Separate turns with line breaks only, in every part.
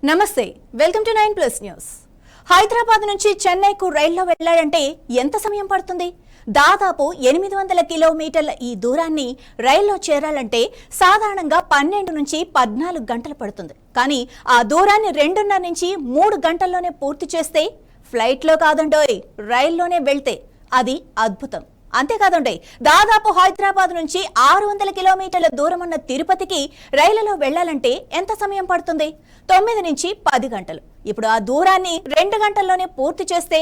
నమస్తే, welcome to 9+ news. Hyderabad నుంచి చెన్నైకు రైల్లో వెళ్లాలంటే ఎంత సమయం పడుతుంది? దాదాపు 800 కిలోమీటర్ల ఈ దూరాన్ని రైల్లో చేరాలంటే సాధారణంగా 12 నుంచి 14 గంటలు పడుతుంది. కానీ ఆ దూరాన్ని 2.5 నుంచి 3 గంటల్లోనే పూర్తి చేస్తే, ఫ్లైట్లో కాదండోయ్, రైల్లోనే వెళ్తే అది అద్భుతం. అంతేకాదండి, దాదాపు హైదరాబాద్ నుంచి 600 కిలోమీటర్ల దూరం ఉన్న తిరుపతికి రైలులో వెళ్లాలంటే ఎంత సమయం పడుతుంది? 9 నుంచి 10 గంటలు. ఇప్పుడు ఆ దూరాన్ని 2 గంటల్లోనే పూర్తి చేస్తే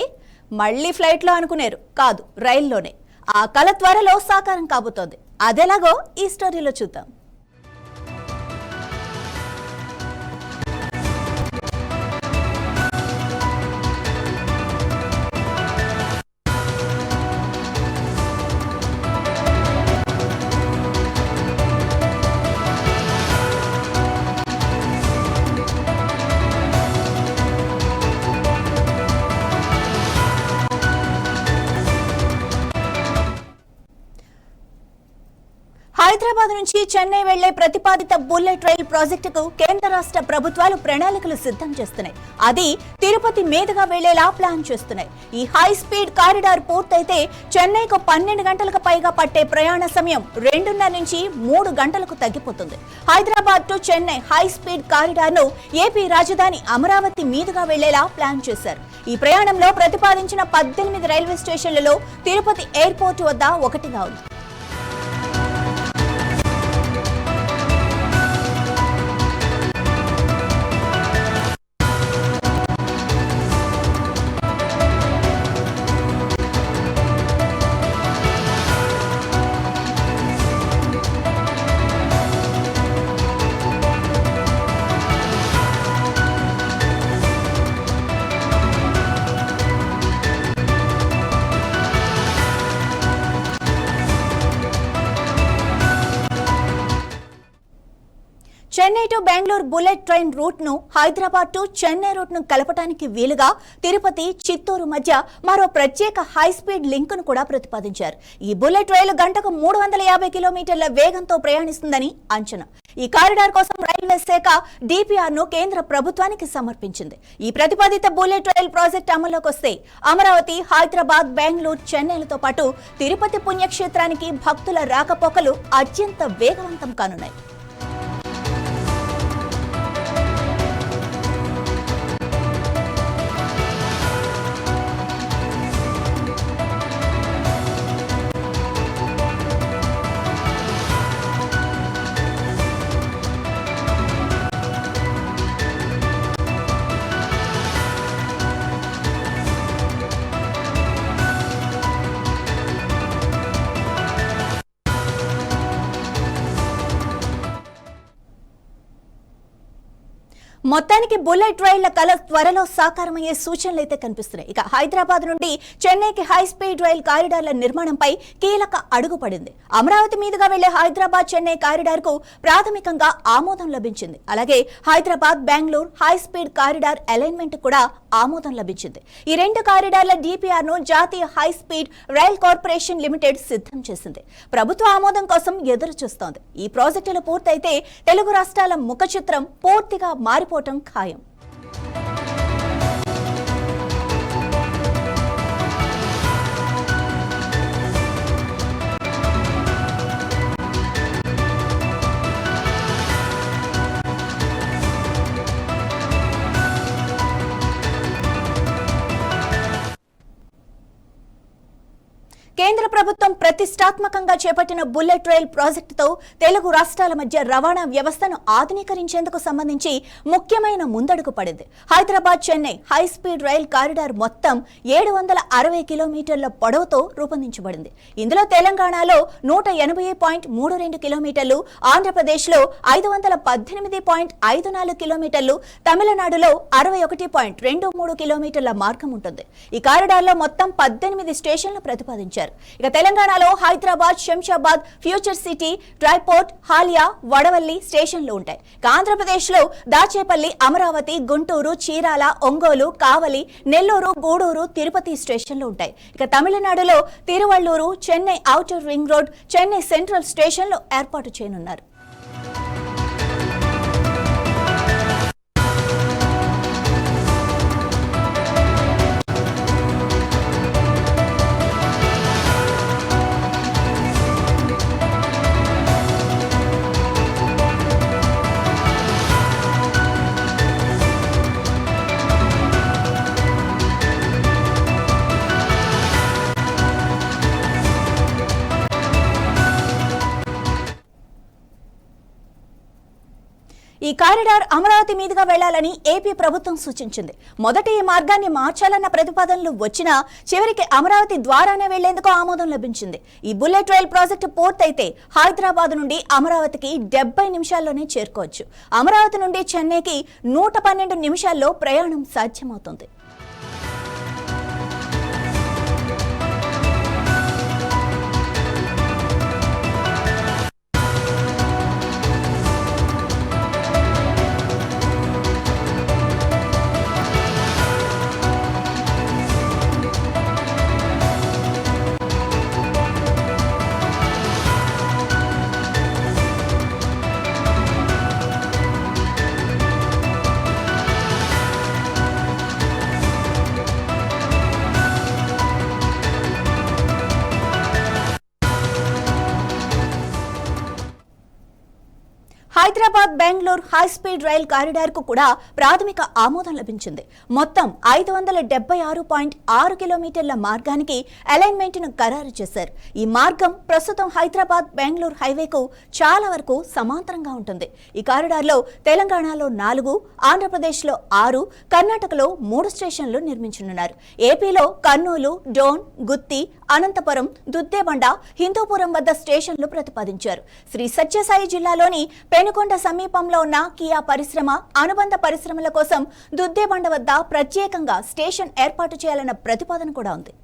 మళ్ళీ ఫ్లైట్లో అనుకునేరు, కాదు రైల్లోనే. ఆ కల త్వరలో సాకారం కాబోతోంది. అదెలాగో ఈ స్టోరీలో చూద్దాం. హైదరాబాద్ నుంచి చెన్నై వెళ్లే ప్రతిపాదిత బుల్లెట్ రైల్ ప్రాజెక్టుకు కేంద్ర రాష్ట్ర ప్రభుత్వాలు ప్రణాళికలు సిద్ధం చేస్తున్నాయి. అది తిరుపతి మీదుగా వెళ్లేలా ప్లాన్ చేస్తున్నాయి. ఈ హై స్పీడ్ కారిడార్ పూర్తయితే చెన్నైకు 12 గంటలకు పైగా పట్టే ప్రయాణ సమయం 2.5 నుంచి 3 గంటలకు తగ్గిపోతుంది. Hyderabad to Chennai high speed corridor ను ఏపీ రాజధాని అమరావతి మీదుగా వెళ్లేలా ప్లాన్ చేశారు. ఈ ప్రయాణంలో ప్రతిపాదించిన 18 రైల్వే స్టేషన్లలో తిరుపతి ఎయిర్పోర్ట్ వద్ద ఒకటిగా ఉంది. Chennai to Bengaluru bullet train route ను హైదరాబాద్ టు చెన్నై రూట్ ను కలపడానికి వీలుగా తిరుపతి, చిత్తూరు మధ్య మరో ప్రత్యేక హై స్పీడ్ లింక్ ను కూడా ప్రతిపాదించారు. ఈ బుల్లెట్ రైలు గంటకు 350 కిలోమీటర్ల వేగంతో ప్రయాణిస్తుందని అంచనా. ఈ కారిడార్ కోసం రైల్వే శాఖ డిపిఆర్ ను కేంద్ర ప్రభుత్వానికి సమర్పించింది. ఈ ప్రతిపాదిత బుల్లెట్ రైల్ ప్రాజెక్ట్ అమల్లోకి వస్తే అమరావతి, హైదరాబాద్, బెంగళూరు, చెన్నైలతో పాటు తిరుపతి పుణ్యక్షేత్రానికి భక్తుల రాకపోకలు అత్యంత వేగవంతం కానున్నాయి. మొత్తానికి బుల్లెట్ రైళ్ల కల త్వరలో సాకారమయ్యే సూచనలు అయితే కనిపిస్తున్నాయి. ఇక హైదరాబాద్ నుండి చెన్నైకి హై స్పీడ్ రైల్ కారిడార్ల నిర్మాణంపై కీలక అడుగు పడింది. అమరావతి మీదుగా వెళ్లే హైదరాబాద్ చెన్నై కారిడార్ కు ప్రాథమికంగా ఆమోదం లభించింది. అలాగే Hyderabad Bengaluru high speed corridor alignment కూడా ఆమోదం లభించింది. ఈ 2 కారిడార్ల డిపిఆర్ ను జాతీయ high speed rail corporation limited సిద్ధం చేసింది. ప్రభుత్వ ఆమోదం కోసం ఎదురు చూస్తోంది. ఈ ప్రాజెక్టులు పూర్తయితే తెలుగు రాష్ట్రాల ముఖ చిత్రం పూర్తిగా మారిపోవడం ఖాయం. కేంద్ర ప్రభుత్వం ప్రతిష్టాత్మకంగా చేపట్టిన బుల్లెట్ రైల్ ప్రాజెక్టుతో తెలుగు రాష్ట్రాల మధ్య రవాణా వ్యవస్థను ఆధునీకరించేందుకు సంబంధించి ముఖ్యమైన ముందడుగు పడింది. Hyderabad Chennai high speed rail corridor మొత్తం 760 కిలోమీటర్ల పొడవుతో రూపొందించబడింది. ఇందులో తెలంగాణలో 180.32 కిలోమీటర్లు, ఆంధ్రప్రదేశ్లో 518.54 కిలోమీటర్లు, తమిళనాడులో 61.23 కిలోమీటర్ల మార్గం ఉంటుంది. ఈ కారిడార్లో మొత్తం 18 స్టేషన్లు ప్రతిపాదించారు. ఇక తెలంగాణలో Hyderabad, Shamshabad, future city, dry port, Haliya, Vadavalli స్టేషన్లు ఉంటాయి. ఆంధ్రప్రదేశ్ లో దాచేపల్లి, అమరావతి, గుంటూరు, చీరాల, ఒంగోలు, కావలి, నెల్లూరు, గూడూరు, తిరుపతి స్టేషన్లు ఉంటాయి. ఇక తమిళనాడులో Tiruvallur, Chennai outer ring road, Chennai central స్టేషన్లు ఏర్పాటు చేయనున్నారు. ఈ కారిడార్ అమరావతి మీదుగా వెళ్లాలని ఏపీ ప్రభుత్వం సూచించింది. మొదట ఈ మార్గాన్ని మార్చాలన్న ప్రతిపాదనలు వచ్చినా చివరికి అమరావతి ద్వారానే వెళ్లేందుకు ఆమోదం లభించింది. ఈ బుల్లెట్ రైల్ ప్రాజెక్టు పూర్తయితే హైదరాబాద్ నుండి అమరావతికి 70 నిమిషాల్లోనే చేరుకోవచ్చు. అమరావతి నుండి చెన్నైకి 112 నిమిషాల్లో ప్రయాణం సాధ్యమవుతుంది. Hyderabad Bengaluru high speed rail corridor కు కూడా ప్రాథమిక ఆమోదం లభించింది. మొత్తం 576.6 కిలోమీటర్ల మార్గానికి అలైన్మెంట్ ను ఖరారు చేశారు. ఈ మార్గం ప్రస్తుతం హైదరాబాద్ బెంగళూరు హైవేకు చాలా వరకు సమాంతరంగా ఉంటుంది. ఈ కారిడార్లో తెలంగాణలో 4, ఆంధ్రప్రదేశ్లో 6, కర్ణాటకలో 3 స్టేషన్లు నిర్మించనున్నారు. ఏపీలో కర్నూలు, డోన్, గుత్తి, అనంతపురం, దుద్దేబండ, హిందూపురం వద్ద స్టేషన్లు ప్రతిపాదించారు. శ్రీ సత్యసాయి జిల్లాలోని పెనుకొండ సమీపంలో ఉన్న కియా పరిశ్రమ, అనుబంధ పరిశ్రమల కోసం దుద్దేబండ వద్ద ప్రత్యేకంగా స్టేషన్ ఏర్పాటు చేయాలన్న ప్రతిపాదన కూడా ఉంది.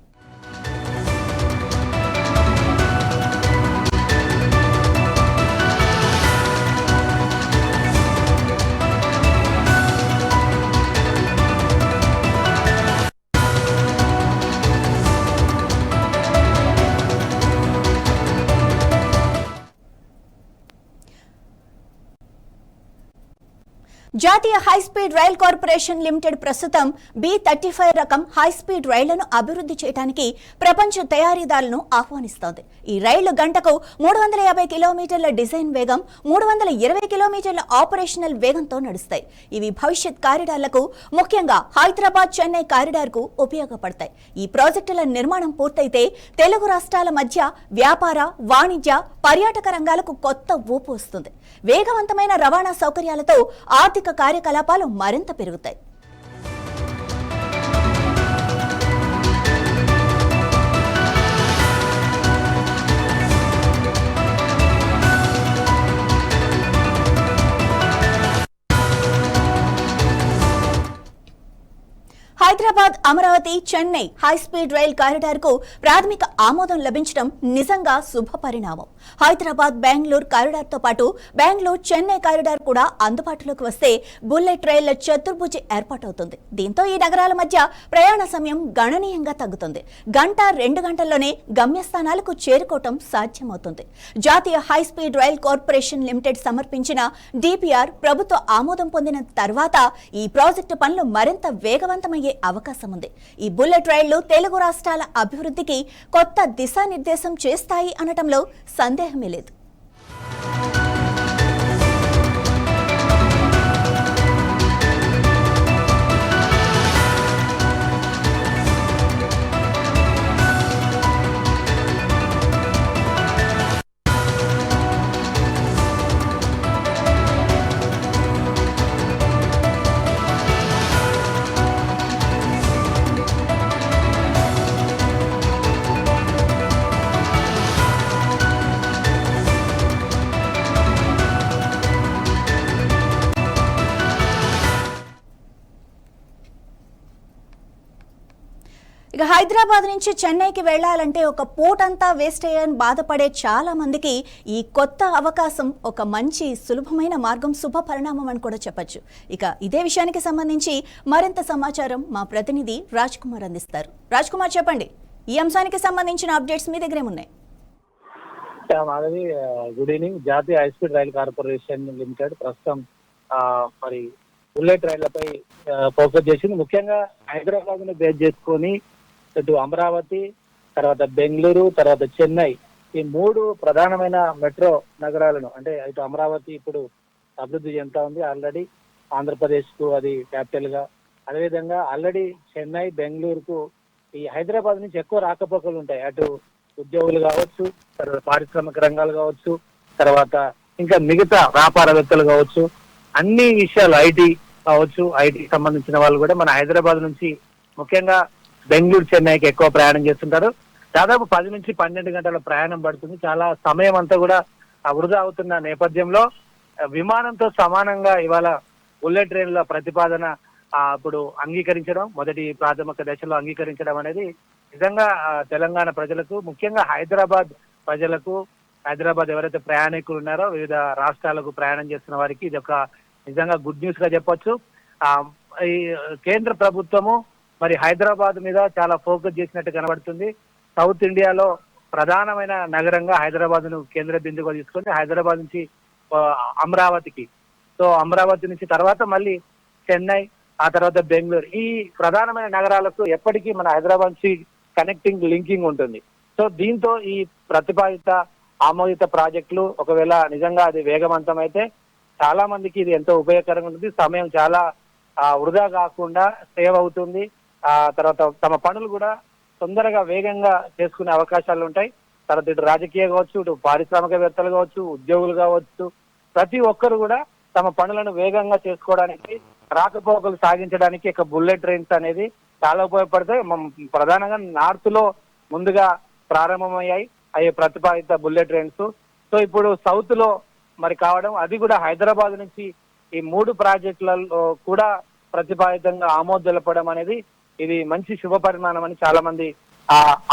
జాతీయ high speed rail corporation limited ప్రస్తుతం B35 రకం హై స్పీడ్ రైళ్లను అభివృద్ధి చేయడానికి ప్రపంచ తయారీదారులను ఆహ్వానిస్తోంది. ఈ రైళ్లు గంటకు 350 కిలోమీటర్ల డిజైన్ వేగం, 320 కిలోమీటర్ల ఆపరేషనల్ వేగంతో నడుస్తాయి. ఇవి భవిష్యత్ కారిడార్లకు, ముఖ్యంగా హైదరాబాద్ చెన్నై కారిడార్ కు ఉపయోగపడతాయి. ఈ ప్రాజెక్టుల నిర్మాణం పూర్తయితే తెలుగు రాష్ట్రాల మధ్య వ్యాపార, వాణిజ్య, పర్యాటక రంగాలకు కొత్త ఊపు వస్తుంది. వేగవంతమైన రవాణా సౌకర్యాలతో ఆర్థిక కార్యకలాపాలు మరింత పెరుగుతాయి. Hyderabad, Amaravati, Chennai high speed rail corridor కు ప్రాథమిక ఆమోదం లభించడం నిజంగా శుభ పరిణామం. హైదరాబాద్ బెంగళూరు కారిడార్ తో పాటు బెంగళూరు చెన్నై కారిడార్ కూడా అందుబాటులోకి వస్తే బుల్లెట్ రైళ్ల చతుర్భుజి ఏర్పాటవుతుంది. దీంతో ఈ నగరాల మధ్య ప్రయాణ సమయం గణనీయంగా తగ్గుతుంది. 1-2 గంటల్లోనే గమ్యస్థానాలకు చేరుకోవటం సాధ్యమవుతుంది. జాతీయ high speed rail corporation limited సమర్పించిన డిపిఆర్ ప్రభుత్వ ఆమోదం పొందిన తర్వాత ఈ ప్రాజెక్టు పనులు మరింత వేగవంతమయ్యే అవకాశం ఉంది. ఈ బుల్లెట్ రైళ్లు తెలుగు రాష్ట్రాల అభివృద్ధికి కొత్త దిశానిర్దేశం చేస్తాయి అనటంలో సందేహమే లేదు. ఇక హైదరాబాద్ నుంచి చెన్నైకి వెళ్లాలంటే ఒక పూటంతా వేస్ట్ అయ్యని బాధపడే చాలా మందికి ఈ కొత్త అవకాశం ఒక మంచి సులభమైన మార్గం, శుభ పరిణామం అని కూడా చెప్పొచ్చు. ఇక ఇదే విషయానికి సంబంధించి మరింత సమాచారం మా ప్రతినిధి రాజ్ కుమార్ అందిస్తారు. రాజ్ కుమార్, చెప్పండి, ఈ అంశానికి సంబంధించిన అప్డేట్స్ మీ దగ్గరే ఉన్నాయి.
Madhavi, good evening. జాతీయ high speed rail corporation limited ప్రస్తుతం మరి బుల్లెట్ రైళ్లపై ఫోకస్ చేసింది. ముఖ్యంగా హైదరాబాద్ ను బేస్ చేసుకొని ఇటు అమరావతి, తర్వాత బెంగళూరు, తర్వాత చెన్నై, ఈ 3 ప్రధానమైన మెట్రో నగరాలను, అంటే ఇటు అమరావతి ఇప్పుడు అభివృద్ధి చెందుతా ఉంది. ఆల్రెడీ ఆంధ్రప్రదేశ్ కు అది క్యాపిటల్ గా, అదేవిధంగా ఆల్రెడీ చెన్నై, బెంగళూరుకు ఈ హైదరాబాద్ నుంచి ఎక్కువ రాకపోకలు ఉంటాయి. అటు ఉద్యోగులు కావచ్చు, తర్వాత పారిశ్రామిక రంగాలు కావచ్చు, తర్వాత ఇంకా మిగతా వ్యాపారవేత్తలు కావచ్చు, అన్ని విషయాలు ఐటీ కావచ్చు, ఐటీ సంబంధించిన వాళ్ళు కూడా మన హైదరాబాద్ నుంచి ముఖ్యంగా బెంగళూరు, చెన్నైకి ఎక్కువ ప్రయాణం చేస్తుంటారు. దాదాపు 10 నుంచి 12 గంటల ప్రయాణం పడుతుంది. చాలా సమయం అంతా కూడా వృధా అవుతున్న నేపథ్యంలో విమానంతో సమానంగా ఇవాళ బుల్లెట్ ట్రైన్ల ప్రతిపాదన ఇప్పుడు అంగీకరించడం, మొదటి ప్రాథమిక దశలో అంగీకరించడం అనేది నిజంగా తెలంగాణ ప్రజలకు, ముఖ్యంగా హైదరాబాద్ ప్రజలకు, హైదరాబాద్ ఎవరైతే ప్రయాణికులు ఉన్నారో వివిధ రాష్ట్రాలకు ప్రయాణం చేస్తున్న వారికి ఇది ఒక నిజంగా గుడ్ న్యూస్ గా చెప్పొచ్చు. ఈ కేంద్ర ప్రభుత్వము మరి హైదరాబాద్ మీద చాలా ఫోకస్ చేసినట్టు కనబడుతుంది. సౌత్ ఇండియాలో ప్రధానమైన నగరంగా హైదరాబాద్ ను కేంద్ర బిందువుగా తీసుకొని హైదరాబాద్ నుంచి అమరావతికి, సో అమరావతి నుంచి తర్వాత మళ్ళీ చెన్నై, ఆ తర్వాత బెంగళూరు, ఈ ప్రధానమైన నగరాలకు ఎప్పటికీ మన హైదరాబాద్ నుంచి కనెక్టింగ్ లింకింగ్ ఉంటుంది. సో దీంతో ఈ ప్రతిపాదిత ఆమోదిత ప్రాజెక్టులు ఒకవేళ నిజంగా అది వేగవంతం అయితే చాలా మందికి ఇది ఎంతో ఉపయోగకరంగా ఉంటుంది. సమయం చాలా వృధా కాకుండా సేవ్ అవుతుంది. తర్వాత తమ పనులు కూడా తొందరగా వేగంగా చేసుకునే అవకాశాలు ఉంటాయి. తర్వాత ఇటు రాజకీయ కావచ్చు, ఇటు పారిశ్రామికవేత్తలు కావచ్చు, ఉద్యోగులు కావచ్చు, ప్రతి ఒక్కరు కూడా తమ పనులను వేగంగా చేసుకోవడానికి, రాకపోకలు సాగించడానికి ఇక బుల్లెట్ ట్రైన్స్ అనేది చాలా ఉపయోగపడతాయి. ప్రధానంగా నార్త్ లో ముందుగా ప్రారంభమయ్యాయి అయ్యే ప్రతిపాదిత బుల్లెట్ ట్రైన్స్. సో ఇప్పుడు సౌత్ లో మరి కావడం, అది కూడా హైదరాబాద్ నుంచి ఈ 3 ప్రాజెక్టులలో కూడా ప్రతిపాదితంగా ఆమోదం తెలపడం అనేది ఇది మంచి శుభ పరిమాణం అని చాలా మంది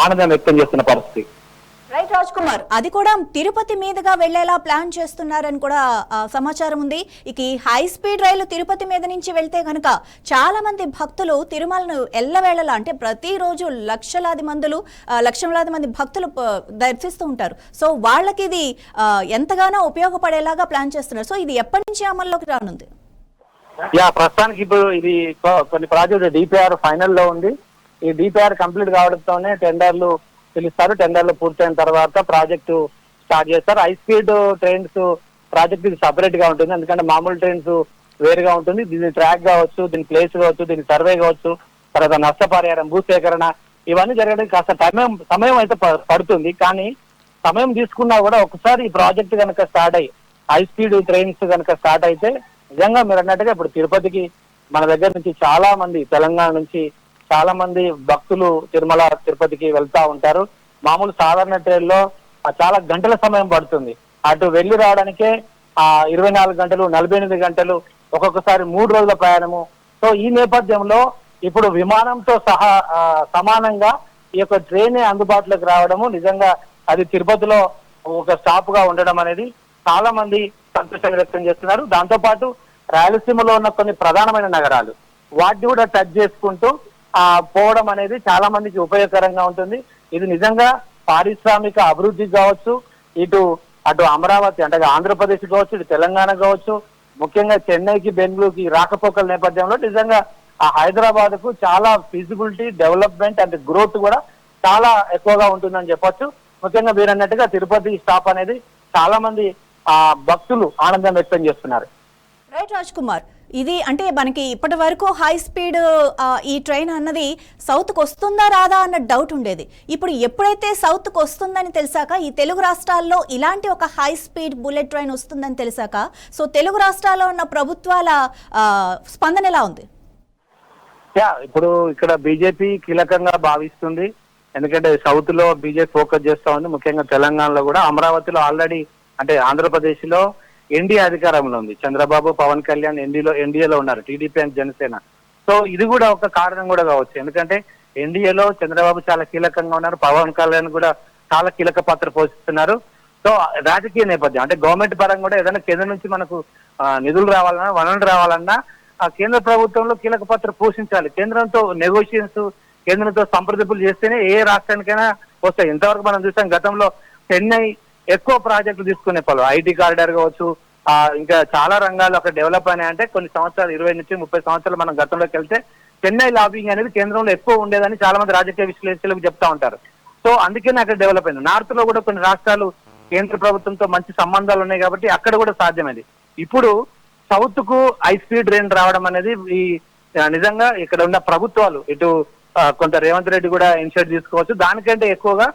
ఆనందం వ్యక్తం చేస్తున్న పరిస్థితి.
రైట్ రాజ్ కుమార్, అది కూడా తిరుపతి మీదుగా వెళ్లేలా ప్లాన్ చేస్తున్నారని కూడా సమాచారం ఉంది. ఇక ఈ హై స్పీడ్ రైలు తిరుపతి మీద నుంచి వెళ్తే కనుక చాలా మంది భక్తులు తిరుమలను ఎల్లవేళలా, అంటే ప్రతిరోజు లక్షలాది మంది భక్తులు దర్శిస్తూ ఉంటారు. సో వాళ్ళకి ఇది ఎంతగానో ఉపయోగపడేలాగా ప్లాన్ చేస్తున్నారు. సో ఇది ఎప్పటి నుంచి అమల్లోకి రానుంది?
ప్రస్తుతానికి ఇప్పుడు ఇది కొన్ని ప్రాజెక్టు డిపిఆర్ ఫైనల్ లో ఉంది. ఈ డిపిఆర్ కంప్లీట్ కావడంతోనే టెండర్లు పిలుస్తారు. టెండర్లు పూర్తయిన తర్వాత ప్రాజెక్టు స్టార్ట్ చేస్తారు. హై స్పీడ్ ట్రైన్స్ ప్రాజెక్ట్ ఇది సపరేట్ గా ఉంటుంది, ఎందుకంటే మామూలు ట్రైన్స్ వేరుగా ఉంటుంది. దీని ట్రాక్ కావచ్చు, దీని ప్లేస్ కావచ్చు, దీని సర్వే కావచ్చు, తర్వాత నష్టపరిహారం, భూసేకరణ, ఇవన్నీ జరగడానికి కాస్త సమయం అయితే పడుతుంది. కానీ సమయం తీసుకున్నా కూడా ఒకసారి ఈ ప్రాజెక్ట్ కనుక స్టార్ట్ అయ్యి హై స్పీడ్ ట్రైన్స్ కనుక స్టార్ట్ అయితే నిజంగా మీరు అన్నట్టుగా ఇప్పుడు తిరుపతికి మన దగ్గర నుంచి చాలా మంది, తెలంగాణ నుంచి చాలా మంది భక్తులు తిరుమల తిరుపతికి వెళ్తా ఉంటారు. మామూలు సాధారణ ట్రైన్లో చాలా గంటల సమయం పడుతుంది. అటు వెళ్ళి రావడానికే 24 గంటలు, 48 గంటలు, ఒక్కొక్కసారి 3 రోజుల ప్రయాణము. సో ఈ నేపథ్యంలో ఇప్పుడు విమానంతో సమానంగా ఈ యొక్క ట్రైన్ అందుబాటులోకి రావడము నిజంగా అది తిరుపతిలో ఒక స్టాప్ గా ఉండడం అనేది చాలా మంది సంతోషం వ్యక్తం చేస్తున్నారు. దాంతో పాటు రాయలసీమలో ఉన్న కొన్ని ప్రధానమైన నగరాలు వాటిని కూడా టచ్ చేసుకుంటూ పోవడం అనేది చాలా మందికి ఉపయోగకరంగా ఉంటుంది. ఇది నిజంగా పారిశ్రామిక అభివృద్ధికి కావచ్చు, అటు అమరావతి అంటే ఆంధ్రప్రదేశ్ కావచ్చు, ఇటు తెలంగాణ కావచ్చు, ముఖ్యంగా చెన్నైకి, బెంగళూరుకి రాకపోకల నేపథ్యంలో నిజంగా హైదరాబాద్ కు చాలా ఫిజిబిలిటీ, డెవలప్మెంట్ అండ్ గ్రోత్ కూడా చాలా ఎక్కువగా ఉంటుందని చెప్పొచ్చు. ముఖ్యంగా మీరు అన్నట్టుగా తిరుపతి స్టాప్ అనేది చాలా మంది భక్తులు ఆనందం వ్యక్తం చేస్తున్నారు.
రైట్ రాజ్ కుమార్, ఇది అంటే మనకి ఇప్పటి వరకు హై స్పీడ్ ఈ ట్రైన్ అన్నది సౌత్కి వస్తుందా రాదా అన్న డౌట్ ఉండేది. ఇప్పుడు ఎప్పుడైతే సౌత్కి వస్తుందని తెలిసాక, ఈ తెలుగు రాష్ట్రాల్లో ఇలాంటి ఒక హై స్పీడ్ బుల్లెట్ ట్రైన్ వస్తుందని తెలిసాక, సో తెలుగు రాష్ట్రాల్లో ఉన్న ప్రభుత్వాల స్పందన ఎలా ఉంది?
ఇప్పుడు ఇక్కడ బీజేపీ కీలకంగా భావిస్తుంది, ఎందుకంటే సౌత్ లో బీజేపీ ఫోకస్ చేస్తా ఉంది. ముఖ్యంగా తెలంగాణలో కూడా, అమరావతిలో ఆల్రెడీ అంటే ఆంధ్రప్రదేశ్ లో ఎన్డీఏ అధికారంలో ఉంది. చంద్రబాబు, పవన్ కళ్యాణ్ ఎన్డీఏలో ఉన్నారు, టీడీపీ అండ్ జనసేన. సో ఇది కూడా ఒక కారణం కూడా కావచ్చు, ఎందుకంటే ఎన్డీఏలో చంద్రబాబు చాలా కీలకంగా ఉన్నారు, పవన్ కళ్యాణ్ కూడా చాలా కీలక పాత్ర పోషిస్తున్నారు. సో రాజకీయ నేపథ్యం అంటే గవర్నమెంట్ పరంగా కూడా ఏదైనా కేంద్రం నుంచి మనకు నిధులు రావాలన్నా, వనరులు రావాలన్నా ఆ కేంద్ర ప్రభుత్వంలో కీలక పాత్ర పోషించాలి. కేంద్రంతో నెగోషియేషన్స్, కేంద్రంతో సంప్రదింపులు చేస్తేనే ఏ రాష్ట్రానికైనా వస్తాయి. ఇంతవరకు మనం చూసాం, గతంలో చెన్నై ఎక్కువ ప్రాజెక్టులు తీసుకునే పలు ఐటీ కారిడార్ కావచ్చు, ఇంకా చాలా రంగాలు అక్కడ డెవలప్ అయినాయంటే కొన్ని సంవత్సరాలు, 20 నుంచి 30 సంవత్సరాలు మనం గతంలోకి వెళ్తే చెన్నై లాబింగ్ అనేది కేంద్రంలో ఎక్కువ ఉండేదని చాలా మంది రాజకీయ విశ్లేషకులకు చెప్తా ఉంటారు. సో అందుకనే అక్కడ డెవలప్ అయింది. నార్త్ లో కూడా కొన్ని రాష్ట్రాలు కేంద్ర ప్రభుత్వంతో మంచి సంబంధాలు ఉన్నాయి కాబట్టి అక్కడ కూడా సాధ్యమైంది. ఇప్పుడు సౌత్ కు హై స్పీడ్ ట్రైన్ రావడం అనేది ఈ నిజంగా ఇక్కడ ఉన్న ప్రభుత్వాలు, ఇటు కొంత రేవంత్ రెడ్డి కూడా ఇనిషియేటివ్ తీసుకోవచ్చు, దానికంటే ఎక్కువగా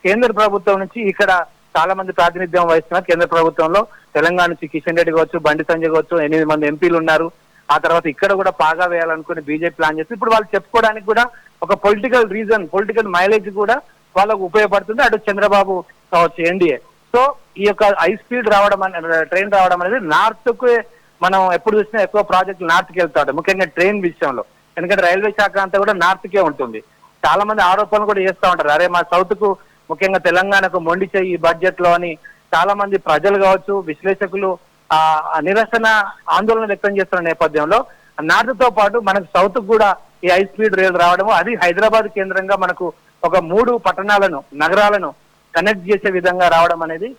కేంద్ర ప్రభుత్వం నుంచి ఇక్కడ చాలా మంది ప్రాతినిధ్యం వహిస్తున్నారు కేంద్ర ప్రభుత్వంలో. తెలంగాణ నుంచి కిషన్ రెడ్డి కావచ్చు, బండి సంజయ్ కావచ్చు, 8 మంది ఎంపీలు ఉన్నారు. ఆ తర్వాత ఇక్కడ కూడా పాగా వేయాలనుకుని బీజేపీ ప్లాన్ చేస్తుంది. ఇప్పుడు వాళ్ళు చెప్పుకోవడానికి కూడా ఒక పొలిటికల్ రీజన్, పొలిటికల్ మైలేజ్ కూడా వాళ్ళకు ఉపయోగపడుతుంది. అటు చంద్రబాబు కావచ్చు, ఎన్డీఏ. సో ఈ యొక్క హై స్పీడ్ రావడం ట్రైన్ రావడం అనేది నార్త్ కు మనం ఎప్పుడు చూసినా ఎక్కువ ప్రాజెక్టులు నార్త్ కి వెళ్తా ఉంటాయి, ముఖ్యంగా ట్రైన్ విషయంలో. ఎందుకంటే రైల్వే శాఖ అంతా కూడా నార్త్ కే ఉంటుంది. చాలా మంది ఆరోపణలు కూడా చేస్తూ ఉంటారు, అరే మా సౌత్ కు ముఖ్యంగా తెలంగాణకు మొండి చేయి ఈ బడ్జెట్ లో అని. చాలా మంది ప్రజలు కావచ్చు, విశ్లేషకులు నిరసన ఆందోళన వ్యక్తం చేస్తున్న నేపథ్యంలో నార్త్ తో పాటు మనకు సౌత్ కూడా ఈ హై స్పీడ్ రైలు రావడము, అది హైదరాబాద్ కేంద్రంగా మనకు ఒక 3 పట్టణాలను, నగరాలను కనెక్ట్ చేసే విధంగా రావడం అనేది,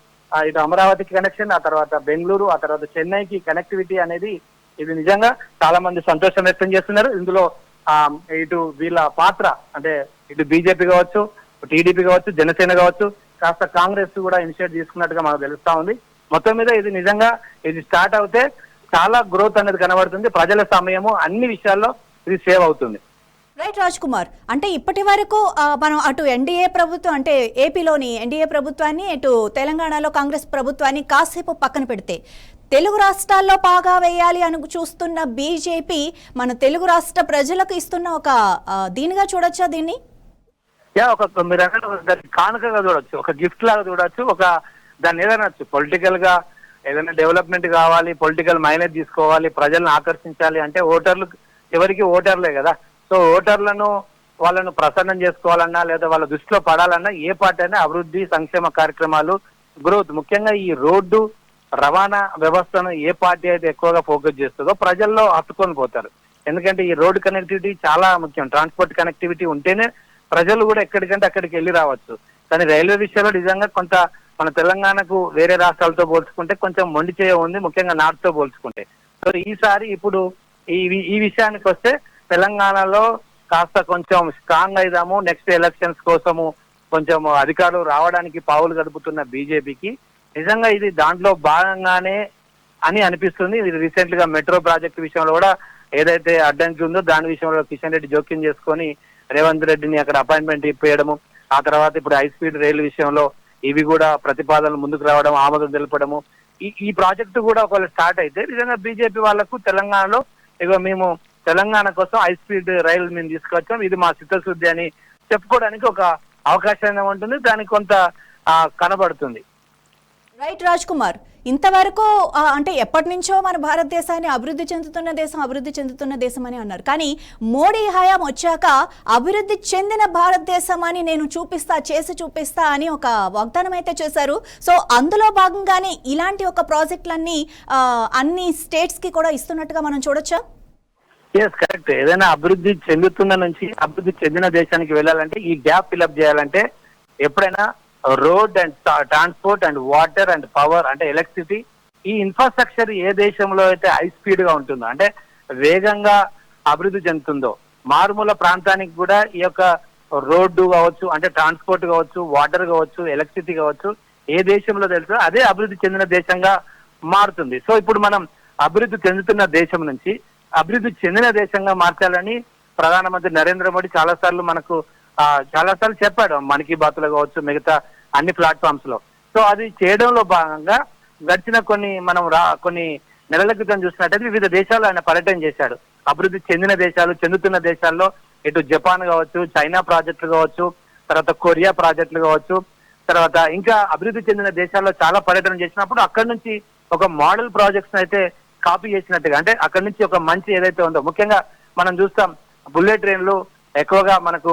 ఇటు అమరావతికి కనెక్షన్, ఆ తర్వాత బెంగళూరు, ఆ తర్వాత చెన్నైకి కనెక్టివిటీ అనేది, ఇది నిజంగా చాలా మంది సంతోషం వ్యక్తం చేస్తున్నారు. ఇందులో ఇటు వీళ్ళ పాత్ర అంటే ఇటు బీజేపీ కావచ్చు, టీడీపీ కావచ్చు, జనసేన కావచ్చు, కాస్త కాంగ్రెస్ కూడా ఇనిషియేట్ తీసుకున్నట్టుగా మనకు తెలుస్తా ఉంది. మొత్తం మీద ఇది నిజంగా ఇది స్టార్ట్ అవుతే చాలా గ్రోత్ అనేది కనబడుతుంది. ప్రజల సమయము అన్ని విషయాల్లో ఇది సేవ్ అవుతుంది.
రైట్ రాజ్ కుమార్, అంటే ఇప్పటి వరకు మనం అటు ఎన్డీఏ ప్రభుత్వం అంటే ఏపీలోని ఎన్డీఏ ప్రభుత్వాన్ని, ఇటు తెలంగాణలో కాంగ్రెస్ ప్రభుత్వాన్ని కాసేపు పక్కన పెడితే తెలుగు రాష్ట్రాల్లో పాగా వేయాలి అని చూస్తున్న బీజేపీ మన తెలుగు రాష్ట్ర ప్రజలకు ఇస్తున్న ఒక దీనిగా చూడొచ్చా దీన్ని?
ఒక మీరు దాన్ని కానుకగా చూడొచ్చు, ఒక గిఫ్ట్ లాగా చూడొచ్చు, ఒక దాన్ని ఏదైనా పొలిటికల్ గా ఏదైనా డెవలప్మెంట్ కావాలి, పొలిటికల్ మైలేజ్ తీసుకోవాలి, ప్రజలను ఆకర్షించాలి అంటే ఓటర్లు ఎవరికి ఓటర్లే కదా. సో ఓటర్లను వాళ్ళను ప్రసన్నం చేసుకోవాలన్నా లేదా వాళ్ళ దృష్టిలో పడాలన్నా ఏ పార్టీ అయినా అభివృద్ధి, సంక్షేమ కార్యక్రమాలు, గ్రోత్, ముఖ్యంగా ఈ రోడ్డు రవాణా వ్యవస్థను ఏ పార్టీ అయితే ఎక్కువగా ఫోకస్ చేస్తుందో ప్రజల్లో హత్తుకొని పోతారు. ఎందుకంటే ఈ రోడ్డు కనెక్టివిటీ చాలా ముఖ్యం. ట్రాన్స్పోర్ట్ కనెక్టివిటీ ఉంటేనే ప్రజలు కూడా ఎక్కడికంటే అక్కడికి వెళ్ళి రావచ్చు. కానీ రైల్వే విషయంలో నిజంగా కొంత మన తెలంగాణకు వేరే రాష్ట్రాలతో పోల్చుకుంటే కొంచెం మొండి చేయ ఉంది, ముఖ్యంగా నార్త్ తో పోల్చుకుంటే. సో ఈసారి ఇప్పుడు ఈ విషయానికి వస్తే తెలంగాణలో కాస్త కొంచెం స్ట్రాంగ్ అయిదాము, నెక్స్ట్ ఎలక్షన్స్ కోసము కొంచెం అధికారులు రావడానికి పావులు గడుపుతున్న బీజేపీకి నిజంగా ఇది దాంట్లో భాగంగానే అని అనిపిస్తుంది. ఇది రీసెంట్ గా మెట్రో ప్రాజెక్టు విషయంలో కూడా ఏదైతే అడ్డంకి ఉందో దాని విషయంలో కిషన్ రెడ్డి జోక్యం చేసుకొని రేవంత్ రెడ్డిని అక్కడ అపాయింట్మెంట్ ఇప్పించడము, ఆ తర్వాత ఇప్పుడు హై స్పీడ్ రైలు విషయంలో ఇవి కూడా ప్రతిపాదనలు ముందుకు రావడం, ఆమోదం తెలపడము, ఈ ప్రాజెక్టు కూడా ఒకవేళ స్టార్ట్ అయితే నిజంగా బీజేపీ వాళ్లకు తెలంగాణలో ఇక మేము తెలంగాణ కోసం హై స్పీడ్ రైలు మేము తీసుకొచ్చాం, ఇది మా చిత్తశుద్ధి అని చెప్పుకోవడానికి ఒక అవకాశం ఉంటుంది, దానికి కొంత కనబడుతుంది.
రైట్ రాజ్ కుమార్, ఇంతవరకు అంటే ఎప్పటి నుంచో మన భారతదేశాన్ని అభివృద్ధి చెందుతున్న దేశం అని అన్నారు. కానీ మోడీ హయాం వచ్చాక అభివృద్ధి చెందిన భారతదేశం అని నేను చేసి చూపిస్తా అని ఒక వాగ్దానం అయితే చేశారు. సో అందులో భాగంగానే ఇలాంటి ఒక ప్రాజెక్టులన్నీ అన్ని స్టేట్స్ కి కూడా ఇస్తున్నట్టుగా మనం చూడొచ్చా?
Yes, correct. ఏదైనా అభివృద్ధి చెందుతున్న నుంచి అభివృద్ధి చెందిన దేశానికి వెళ్ళాలంటే ఈ గ్యాప్ ఫిల్అప్ చేయాలంటే ఎప్పుడైనా road and transport and water and power అంటే ఎలక్ట్రిసిటీ, ఈ ఇన్ఫ్రాస్ట్రక్చర్ ఏ దేశంలో అయితే హై స్పీడ్ గా ఉంటుందో అంటే వేగంగా అభివృద్ధి చెందుతుందో మారుమూల ప్రాంతానికి కూడా ఈ యొక్క రోడ్డు కావచ్చు, అంటే ట్రాన్స్పోర్ట్ కావచ్చు, వాటర్ కావచ్చు, ఎలక్ట్రిసిటీ కావచ్చు, ఏ దేశంలో తెలుసో అదే అభివృద్ధి చెందిన దేశంగా మారుతుంది. సో ఇప్పుడు మనం అభివృద్ధి చెందుతున్న దేశం నుంచి అభివృద్ధి చెందిన దేశంగా మార్చాలని ప్రధానమంత్రి నరేంద్ర మోడీ చాలాసార్లు చెప్పాడు, మన్ కీ బాత్ లో కావచ్చు, మిగతా అన్ని ప్లాట్ఫామ్స్ లో. సో అది చేయడంలో భాగంగా గడిచిన కొన్ని నెలల క్రితం చూసినట్టయితే వివిధ దేశాలు ఆయన పర్యటన చేశాడు. అభివృద్ధి చెందిన దేశాలు, చెందుతున్న దేశాల్లో ఇటు జపాన్ కావచ్చు, చైనా ప్రాజెక్టులు కావచ్చు, తర్వాత కొరియా ప్రాజెక్టులు కావచ్చు, తర్వాత ఇంకా అభివృద్ధి చెందిన దేశాల్లో చాలా పర్యటన చేసినప్పుడు అక్కడి నుంచి ఒక మోడల్ ప్రాజెక్ట్స్ అయితే కాపీ చేసినట్టుగా, అంటే అక్కడి నుంచి ఒక మంచి ఏదైతే ఉందో, ముఖ్యంగా మనం చూస్తాం బుల్లెట్ ట్రైన్లు ఎక్కువగా మనకు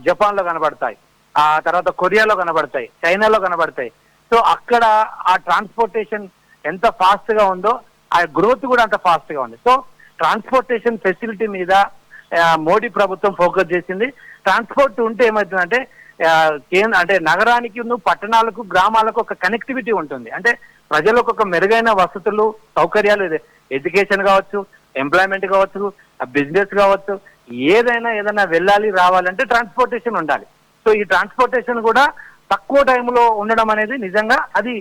జపాన్ లో కనబడతాయి, ఆ తర్వాత కొరియాలో కనబడతాయి, చైనాలో కనబడతాయి. సో అక్కడ ఆ ట్రాన్స్పోర్టేషన్ ఎంత ఫాస్ట్ గా ఉందో ఆ గ్రోత్ కూడా అంత ఫాస్ట్ గా ఉంది. సో ట్రాన్స్పోర్టేషన్ ఫెసిలిటీ మీద మోడీ ప్రభుత్వం ఫోకస్ చేసింది. ట్రాన్స్పోర్ట్ ఉంటే ఏమవుతుందంటే అంటే నగరానికి, పట్టణాలకు, గ్రామాలకు ఒక కనెక్టివిటీ ఉంటుంది. అంటే ప్రజలకు ఒక మెరుగైన వసతులు, సౌకర్యాలు, ఎడ్యుకేషన్ కావచ్చు, ఎంప్లాయ్మెంట్ కావచ్చు, బిజినెస్ కావచ్చు, ఏదైనా వెళ్ళాలి రావాలంటే ట్రాన్స్పోర్టేషన్ ఉండాలి. సో ఈ ట్రాన్స్పోర్టేషన్ కూడా తక్కువ టైంలో ఉండడం అనేది నిజంగా అది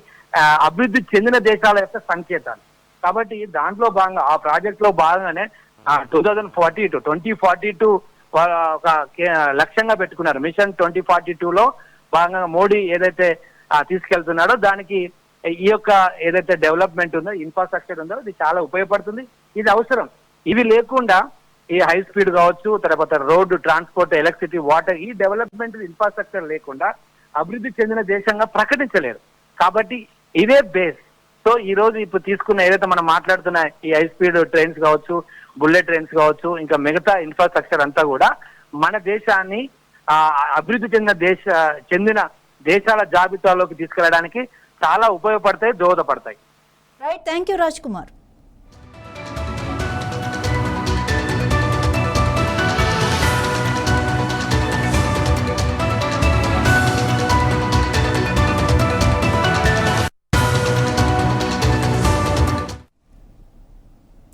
అభివృద్ధి చెందిన దేశాల యొక్క సంకేతాలు. కాబట్టి దాంట్లో భాగంగా ఆ ప్రాజెక్ట్ లో భాగంగానే 2042 ఒక లక్ష్యంగా పెట్టుకున్నారు. మిషన్ 2042లో భాగంగా మోడీ ఏదైతే తీసుకెళ్తున్నాడో దానికి ఈ యొక్క ఏదైతే డెవలప్మెంట్ ఉందో, ఇన్ఫ్రాస్ట్రక్చర్ ఉందో ఇది చాలా ఉపయోగపడుతుంది. ఇది అవసరం. ఇవి లేకుండా ఈ హై స్పీడ్ కావచ్చు, తర్వాత రోడ్డు ట్రాన్స్పోర్ట్, ఎలక్ట్రిసిటీ, వాటర్, ఈ డెవలప్మెంట్ ఇన్ఫ్రాస్ట్రక్చర్ లేకుండా అభివృద్ధి చెందిన దేశంగా ప్రకటించలేరు. కాబట్టి ఇదే బేస్. సో ఈ రోజు ఇప్పుడు తీసుకున్న ఏదైతే మనం మాట్లాడుతున్న ఈ హై స్పీడ్ ట్రైన్స్ కావచ్చు, బుల్లెట్ ట్రైన్స్ కావచ్చు, ఇంకా మిగతా ఇన్ఫ్రాస్ట్రక్చర్ అంతా కూడా మన దేశాన్ని అభివృద్ధి చెందిన దేశాల జాబితాలోకి తీసుకెళ్ళడానికి చాలా ఉపయోగపడతాయి, దోహదపడతాయి.
Right, thank you Raj Kumar.